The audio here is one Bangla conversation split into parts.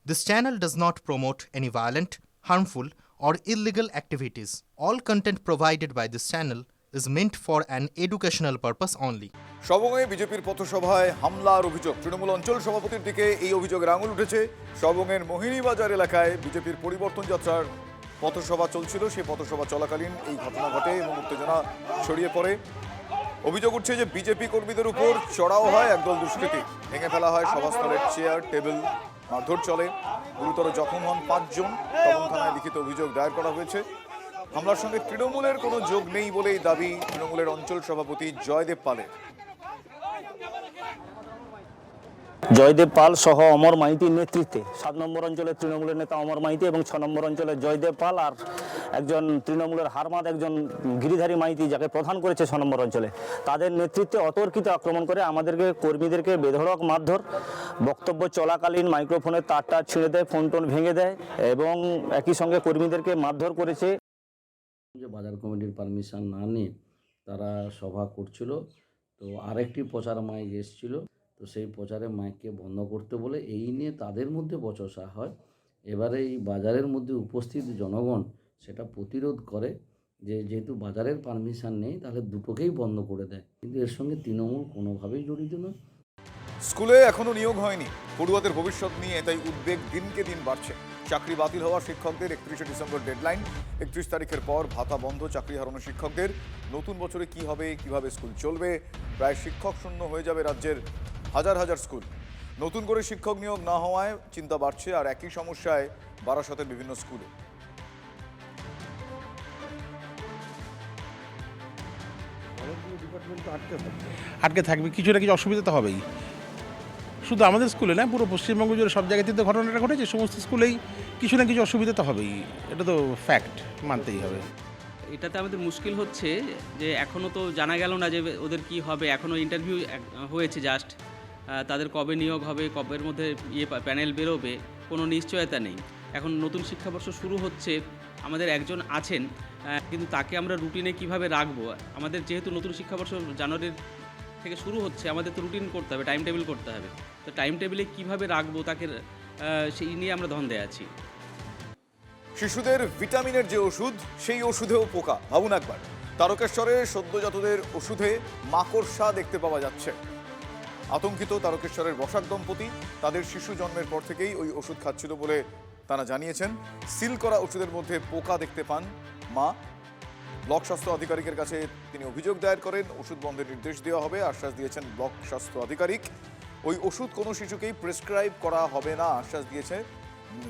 This channel does not promote any violent, harmful, or illegal activities. All content provided by this channel is meant for an educational purpose only. সবংয়ে বিজেপির পথসভায় হামলার অভিযোগ। তৃণমূল অঞ্চল সভাপতির দিকে এই অভিযোগের আঙুল উঠেছে। সবংয়ের মোহিনীবাজার এলাকায় বিজেপির পরিবর্তন যাত্রার পথসভা চলছিল। সেই পথসভা চলাকালীন এই ঘটনা ঘটে এবং উত্তেজনা ছড়িয়ে পড়ে। অভিযোগ উঠছে যে বিজেপি কর্মীদের উপর চড়াও হয় একদল দুষ্কৃতী। ভেঙে ফেলা হয় সভাস্থলের চেয়ার, টেবিল, মারধর চলে। গুরুতর জখম হন 5 জন। তখন থানায় লিখিত অভিযোগ দায়ের করা হয়েছে। হামলার সঙ্গে তৃণমূলের কোনো যোগ নেই বলেই দাবি তৃণমূলের অঞ্চল সভাপতি জয়দেব পালের। জয়দেব পাল সহ অমর মাইতির নেতৃত্বে 7 নম্বর অঞ্চলের তৃণমূলের নেতা অমর মাইতি এবং 6 নম্বর অঞ্চলের জয়দেব পাল আর একজন তৃণমূলের হারমাদ একজন গিরিধারী মাইতি যাকে প্রধান করেছে 6 নম্বর অঞ্চলে, তাদের নেতৃত্বে অতর্কিত আক্রমণ করে আমাদেরকে কর্মীদেরকে বেধড়ক মারধর, বক্তব্য চলাকালীন মাইক্রোফোনের তারটা ছিঁড়ে দেয়, ফোন টোন ভেঙে দেয় এবং একই সঙ্গে কর্মীদেরকে মারধর করেছে। যে বাজার কমিটির পারমিশন না নিয়ে তারা সভা করছিল, তো আরেকটি প্রচার মাইক এসেছিল, তো সেই প্রচারে মাইককে বন্ধ করতে বলে এই নিয়ে তাদের মধ্যে বচসা হয়। এবারে এই বাজারের মধ্যে উপস্থিত জনগণ সেটা প্রতিরোধ করে যে যেহেতু বাজারের পারমিশন নেই তাহলে দুটোকেই বন্ধ করে দেয়, কিন্তু এর সঙ্গে তৃণমূল কোনোভাবেই জড়িত নয়। স্কুলে এখনো নিয়োগ হয়নি, পড়ুয়াদের ভবিষ্যৎ নিয়ে তাই উদ্বেগ দিনকে দিন বাড়ছে। চাকরি বাতিল হওয়া শিক্ষকদের 31শে ডিসেম্বর ডেডলাইন। 31 তারিখের পর ভাতা বন্ধ, চাকরি হারানো শিক্ষকদের। নতুন বছরে কি হবে, কিভাবে স্কুল চলবে? প্রায় শিক্ষক শূন্য হয়ে যাবে রাজ্যের হাজার হাজার স্কুল। নতুন করে শিক্ষক নিয়োগ না হওয়ায় চিন্তা বাড়ছে, আর একই সমস্যায় বারাসতের বিভিন্ন স্কুলে। আটকে থাকবে, কিছু না কিছু অসুবিধা তো হবেই। শুধু আমাদের স্কুলে না, পুরো পশ্চিমবঙ্গ জুড়ে সব জায়গাতেই তো ঘটনাটা ঘটেছে। সমস্ত স্কুলেই কিছু না কিছু অসুবিধা তো হবেই, এটা তো ফ্যাক্ট, মানতেই হবে। এটাতে আমাদের মুশকিল হচ্ছে যে এখনও তো জানা গেল না যে ওদের কি হবে। এখনও ইন্টারভিউ হয়েছে জাস্ট, তাদের কবে নিয়োগ হবে, কবের মধ্যে প্যানেল বেরোবে, কোনো নিশ্চয়তা নেই। এখন নতুন শিক্ষাবর্ষ শুরু হচ্ছে, আমাদের একজন আছেন, কিন্তু তাকে আমরা রুটিনে কিভাবে রাখবো। আমাদের যেহেতু নতুন শিক্ষাবর্ষ জানুয়ারির থেকে শুরু হচ্ছে, আমাদের তো রুটিন করতে হবে, টাইম টেবিল করতে হবে। তো টাইম টেবিলে কীভাবে রাখবো তাকে, সেই নিয়ে আমরা ধন্দে আছি। শিশুদের ভিটামিনের যে ওষুধ, সেই ওষুধেও পোকা। ভাবুন একবার, তারকেশ্বরে সদ্যজাতদের ওষুধে মাকড়সা দেখতে পাওয়া যাচ্ছে। আতঙ্কিত তারকেশ্বরের বসাক দম্পতি। তাদের শিশু জন্মের পর থেকেই ওই ওষুধ খাচ্ছিল বলে তারা জানিয়েছেন। সিল করা ওষুধের মধ্যে পোকা দেখতে পান মা। ব্লক স্বাস্থ্য আধিকারিকের কাছে তিনি অভিযোগ দায়ের করেন। ওষুধ বন্ধের নির্দেশ দেওয়া হবে আশ্বাস দিয়েছেন ব্লক স্বাস্থ্য আধিকারিক। ওই ওষুধ কোনো শিশুকেই প্রেসক্রাইব করা হবে না আশ্বাস দিয়েছে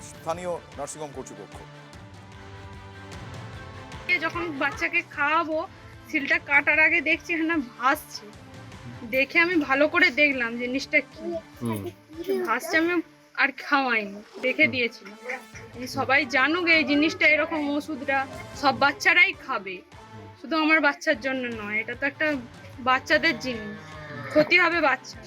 স্থানীয় নার্সিংহোম কর্তৃপক্ষ। যখন বাচ্চাকে খাওয়াবো, সিলটা কাটার আগে দেখছি হ্যাঁ ভাসছে, দেখে আমি ভালো করে দেখলাম জিনিসটা কি ভাসছে। আমি আর খাওয়াইনি, রেখে দিয়েছিলাম। সবাই জানুক এই জিনিসটা, এরকম ওষুধটা সব বাচ্চারাই খাবে, শুধু আমার বাচ্চার জন্য নয়। এটা তো একটা বাচ্চাদের জিনিস, ক্ষতি হবে বাচ্চা।